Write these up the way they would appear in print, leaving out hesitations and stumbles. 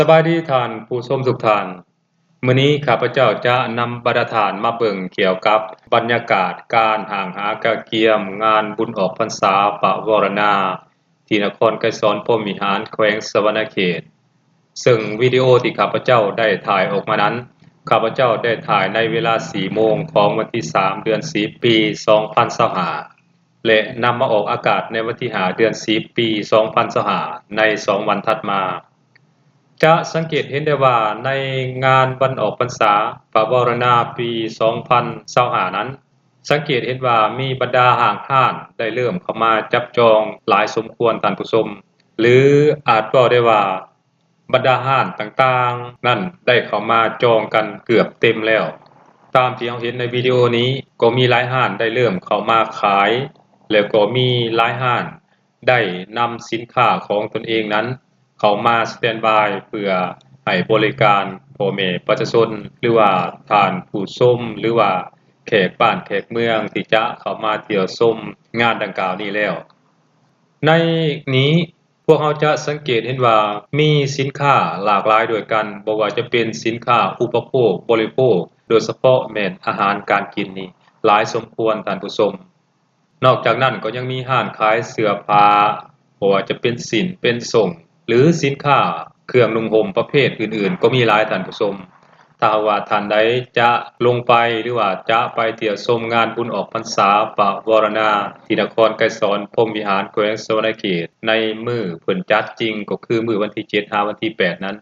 สบายดีท่านผู้ชมทุกท่านมื้อนี้ข้าพเจ้าจะนำบรรทานมาเบิ่งเกี่ยวกับบรรยากาศการห่างหากะเกียมงานบุญออกพรรษาปวารณาที่นครไกรสอนพรหมวิหารแขวงสะวรรณเขตซึ่งวิดีโอที่ข้าพเจ้าได้ถ่ายออกมานั้นข้าพเจ้าได้ถ่ายในเวลา 4 โมงของวันที่ 3 เดือน 10 ปี 2025และนำมาออกอากาศในวันที่ 5 เดือน 10 ปี 2025ใน 2 วันถัดมาจะสังเกตเห็นได้ว่าในงานวันออกพรรษาปวารณาปี 2025นั้นสังเกตเห็นว่ามีบรรดาห้างห้านได้เริ่มเข้ามาจับจองหลายสมควรท่านผู้ชมหรืออาจเว้าได้ว่าบรรดาห้านต่างๆนั้นได้เข้ามาจองกันเกือบเต็มแล้วตามที่เราเห็นในวิดีโอนี้ก็มีหลายห้านได้เริ่มเข้ามาขายแล้วก็มีหลายห้านได้นำสินค้าของตนเองนั้นเข้ามาสแตนด์บายเพื่อให้บริการพ่อแม่ประชาชนหรือว่าท่านผู้ชมหรือว่าแขกบ้านแขกเมืองที่จะเข้ามาเที่ยวชมงานดังกล่าวนี้แล้วในนี้พวกเราจะสังเกตเห็นว่ามีสินค้าหลากหลายด้วยกันบ่ว่าจะเป็นสินค้าอุปโภคบริโภคโดยเฉพาะแม่นอาหารการกินนี่หลายสมควรท่านผู้ชมนอกจากนั้นก็ยังมีร้านขายเสื้อผ้าบ่ว่าจะเป็นสินเป็นส่งหรือสินค้าเครื่องนุ่งห่มประเภทอื่นๆก็มีหลายท่านผู้ชมถ้าว่าท่านใดจะลงไปหรือว่าจะไปเที่ยวชมงานบุญออกพรรษาปวารณาที่นครไกรสอนพรหมวิหารแขวงสะวรรณเขตในมื้อเพิ่นจัดจริงก็คือมื้อวันที่7หาวันที่8นั้น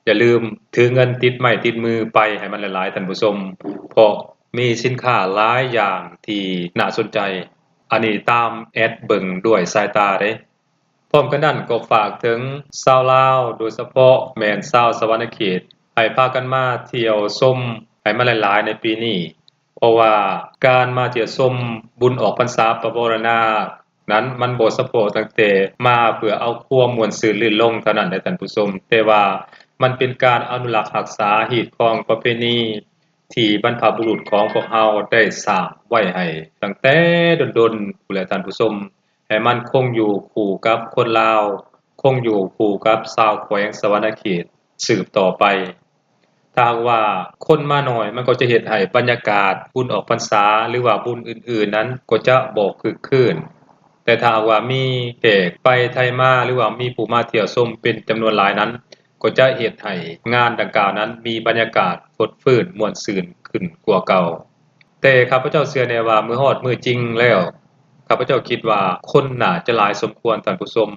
อย่าลืมถือเงินติดไม้ติดมือไปให้มันหลายๆท่านผู้ชมเพราะมีสินค้าหลายอย่างที่น่าสนใจอันนี้ตามแอดเบิ่งด้วยสายตาเด้พร้อมกันนั้นก็ฝากถึงชาวลาวโดยเฉพาะแม่นชาวสะวรรณเขตให้พากันมาเที่ยวชมให้มันหลายๆในปีนี้เพราะว่าการมาเที่ยวชมบุญออกพรรษาปวารณานั้นมันบ่เฉพาะตั้งแต่มาเพื่อเอาความม่วนซื่นลื่นลมเท่านั้นเด้อท่านผู้ชมแต่ว่ามันเป็นการอนุรักษ์รักษาฮีตของประเพณีที่บรรพบุรุษของพวกเราได้สร้างไว้ให้ตั้งแต่ดนๆพู้นแหละท่านผู้ชมให้มันคงอยู่คู่กับคนลาวคงอยู่คู่กับชาวแขวงสะวรรณเขตสืบต่อไปถ้าหากว่าคนมาน้อยมันก็จะเฮ็ดให้บรรยากาศบุญออกพรรษาหรือว่าบุญอื่นๆนั้นก็จะบ่คึกคืนแต่ถ้าหากว่ามีแขกไปไทมาหรือว่ามีผู้มาเที่ยวชมเป็นจำนวนหลายนั้นก็จะเฮ็ดให้งานดังกล่าวนั้นมีบรรยากาศสดชื่นม่วนชื่นขึ้นกว่าเก่าแต่ข้าพเจ้าเชื่อแน่ว่ามื้อฮอดมื้อจริงแล้วข้าพเจ้าคิดว่าคนน่าจะหลายสมควรท่านผู้ชม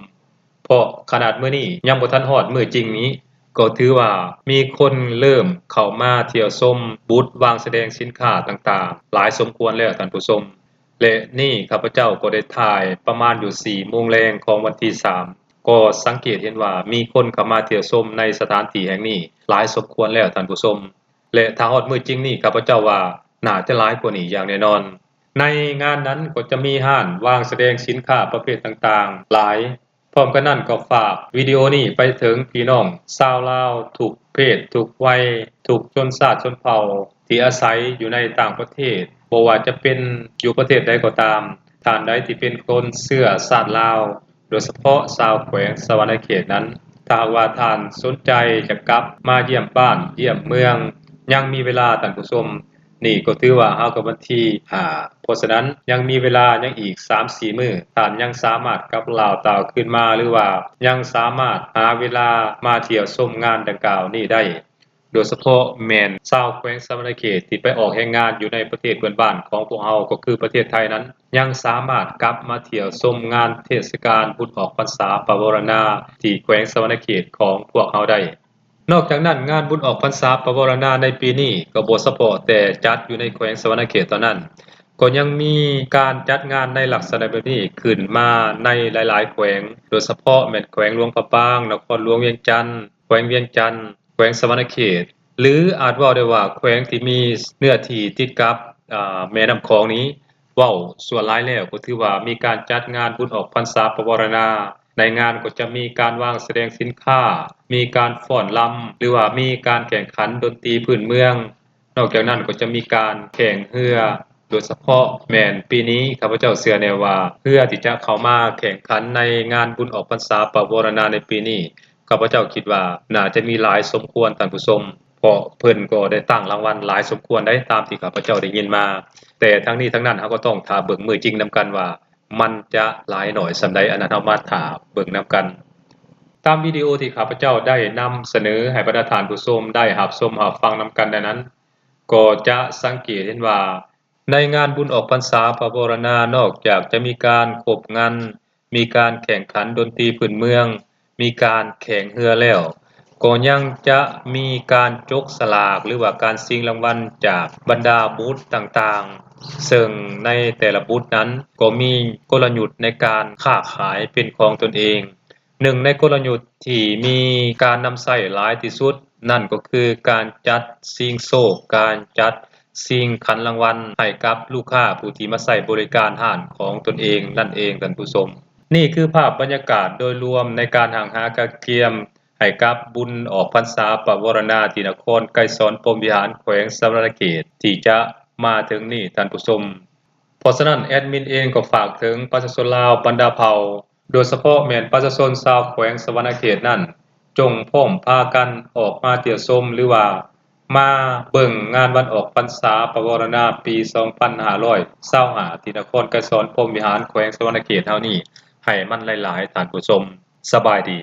เพราะขนาดมื้อนี้ยังบ่ทันฮอดมื้อจริงนี้ก็ถือว่ามีคนเริ่มเข้ามาเที่ยวชมบูธวางแสดงสินค้าต่างๆหลายสมควรแล้วท่านผู้ชมและนี่ข้าพเจ้าก็ได้ถ่ายประมาณอยู่ 4 โมงแลงของวันที่ 3ก็สังเกตเห็นว่ามีคนเข้ามาเที่ยวชมในสถานที่แห่งนี้หลายสมควรแล้วท่านผู้ชมและถ้าฮอดมื้อจริงนี้ข้าพเจ้าว่าน่าจะหลายกว่านี้อย่างแน่นอนในงานนั้นก็จะมีร้านวางแสดงสินค้าประเภทต่างๆหลายพร้อมกันนั้นก็ฝากวิดีโอนี้ไปถึงพี่น้องชาวลาวทุกเพศทุกวัยทุกชนชาติชนเผ่าที่อาศัยอยู่ในต่างประเทศบ่ว่าจะเป็นอยู่ประเทศใดก็ตามท่านใดที่เป็นคนเชื้อชาติลาวโดยเฉพาะชาวแขวงสะวรรณเขตนั้นถ้าหากว่าท่านสนใจจะกลับมาเยี่ยมบ้านเยี่ยมเมืองยังมีเวลาท่านผู้ชมนี่ก็ถือว่าเฮาก็วันที่5เพราะฉะนั้นยังมีเวลายังอีก 3-4 มื้อท่านยังสามารถกลับลาวตาวขึ้นมาหรือว่ายังสามารถหาเวลามาเที่ยวชมงานดังกล่าวนี้ได้โดยเฉพาะแม่นชาวแขวงสะวรรณเขตที่ไปออกแรงงานอยู่ในประเทศเพื่อนบ้านของพวกเราก็คือประเทศไทยนั้นยังสามารถกลับมาเที่ยวชมงานเทศกาลบุญออกพรรษาปวารณาที่แขวงสะวรรณเขตของพวกเราได้นอกจากนั้นงานบุญออกพรรษาปวารณาในปีนี้ก็บ่เฉพาะแต่จัดอยู่ในแขวงสะวรรณเขตเท่านั้นก็ยังมีการจัดงานในลักษณะแบบนี้ขึ้นมาในหลายๆแขวงโดยเฉพาะแม่นแขวงหลวงพระบางนครหลวงเวียงจันทน์แขวงเวียงจันทน์แขวงสะวรรณเขตหรืออาจเว้าได้ว่าแขวงที่มีเนื้อที่ติดกับแม่น้ำคองนี้เว้าส่วนหลายแล้วก็ถือว่ามีการจัดงานบุญออกพรรษาปวารณาในงานก็จะมีการวางแสดงสินค้ามีการฟ้อนรำหรือว่ามีการแข่งขันดนตรีพื้นเมืองนอกจากนั้นก็จะมีการแข่งเรือโดยเฉพาะแม่นปีนี้ข้าพเจ้าเชื่อแน่ว่าเรือที่จะเข้ามาแข่งขันในงานบุญออกพรรษาปวารณาในปีนี้ ข้าพเจ้าคิดว่าน่าจะมีหลายสมควรท่านผู้ชมเพราะเพิ่นก็ได้ตั้งรางวัลหลายสมควรได้ตามที่ข้าพเจ้าได้ยินมาแต่ทั้งนี้ทั้งนั้นเฮาก็ต้องท่าเบิ่งมื้อจริงนำกันว่ามันจะหลายน้อยส่าใดอันนั้นเฮามาท่าเบิ่งนำกันตามวิดีโอที่ข้าพเจ้าได้นำเสนอให้บรรดาท่านผู้ชมได้รับชมรับฟังนำกันดังนั้นก็จะสังเกตเห็นว่าในงานบุญออกพรรษาพระวรณานอกจากจะมีการขบงานมีการแข่งขันดนตรีพื้นเมืองมีการแข่งเรือแล้วก็ยังจะมีการจกสลากหรือว่าการชิงรางวัลจากบรรดาบูธต่างๆซึ่งในแต่ละบูธนั้นก็มีกลยุทธ์ในการค้าขายเป็นของตนเองหนึ่งในกลยุทธ์ที่มีการนำใช้หลายที่สุดนั่นก็คือการจัดชิงโชคการจัดชิงขันรางวัลให้กับลูกค้าผู้ที่มาใช้บริการห้านของตนเองนั่นเองท่านผู้ชมนี่คือภาพบรรยากาศโดยรวมในการหางหากะเกียมให้กับบุญออกพรรษาปวารณาที่นครไกรสอนพรหมวิหารแขวงสะวรรณเขตที่จะมาถึงนี่ท่านผู้ชมเพราะฉะนั้นแอดมินเองก็ฝากถึงประชาชนลาวบรรดาเผ่าโดยเฉพาะแม่นประชาชนชาวแขวงสะวรรณเขตนั้นจงพร้อมพากันออกมาเที่ยวชมหรือว่ามาเบิ่งงานวันออกพรรษาปวารณาปี 2525ที่นครไกรสอนพรหมวิหารแขวงสะวรรณเขตเฮานี้ให้มันหลายๆท่านผู้ชมสบายดี